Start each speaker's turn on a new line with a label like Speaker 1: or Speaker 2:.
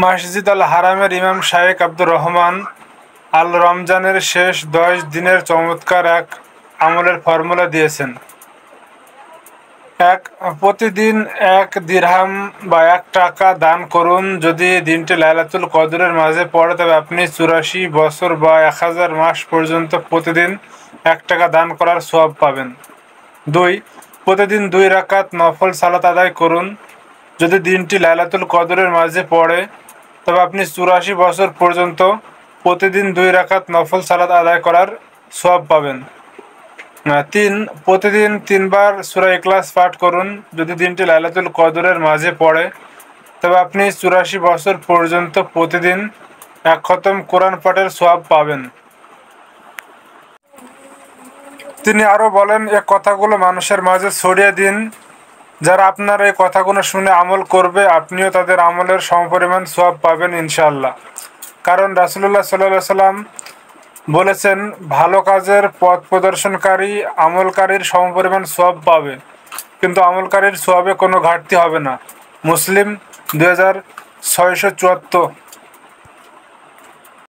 Speaker 1: মসজিদ আল হারামের ইমাম শাইখ আব্দুর রহমান আল রমজানের শেষ 10 দিনের চমৎকার এক আমলের ফর্মুলা দিয়েছেন। প্রতিদিন 1 দিরহাম বা 1 টাকা দান করুন। যদি দিনটি লাইলাতুল কদরের মাঝে পড়ে তবে আপনি 84 বছর বা 1000 মাস পর্যন্ত প্রতিদিন 1 টাকা দান করার সওয়াব পাবেন। 2. প্রতিদিন 2 রাকাত নফল সালাত আদায় করুন। যদি দিনটি লাইলাতুল কদরের মাঝে পড়ে তবে আপনি 84 বছর পর্যন্ত প্রতিদিন 2 রাকাত নফল সালাত আদায় করার সওয়াব পাবেন। 3. প্রতিদিন 3 বার সূরা ইখলাস পাঠ করুন। যদি দিনটি লাইলাতুল কদরের মাঝে পড়ে তবে আপনি 84 বছর পর্যন্ত প্রতিদিন 1 খতম কোরআন পাঠের সওয়াব পাবেন। তিনি আরও বলেন, এ কথাগুলো মানুষের মাঝে ছড়িয়ে দিন। যারা আপনার এই কথাগুলো শুনে আমল করবে আপনিও তাদের আমলের সমপরিমাণ সওয়াব পাবেন ইনশাআল্লাহ। কারণ রাসূলুল্লাহ সাল্লাল্লাহু আলাইহি সাল্লাম বলেছেন, ভালো কাজের পথ প্রদর্শনকারী আমলকারীর সমপরিমাণ সওয়াব পাবে, কিন্তু আমলকারীর সওয়াবে কোনো ঘাটতি হবে না। মুসলিম 2674।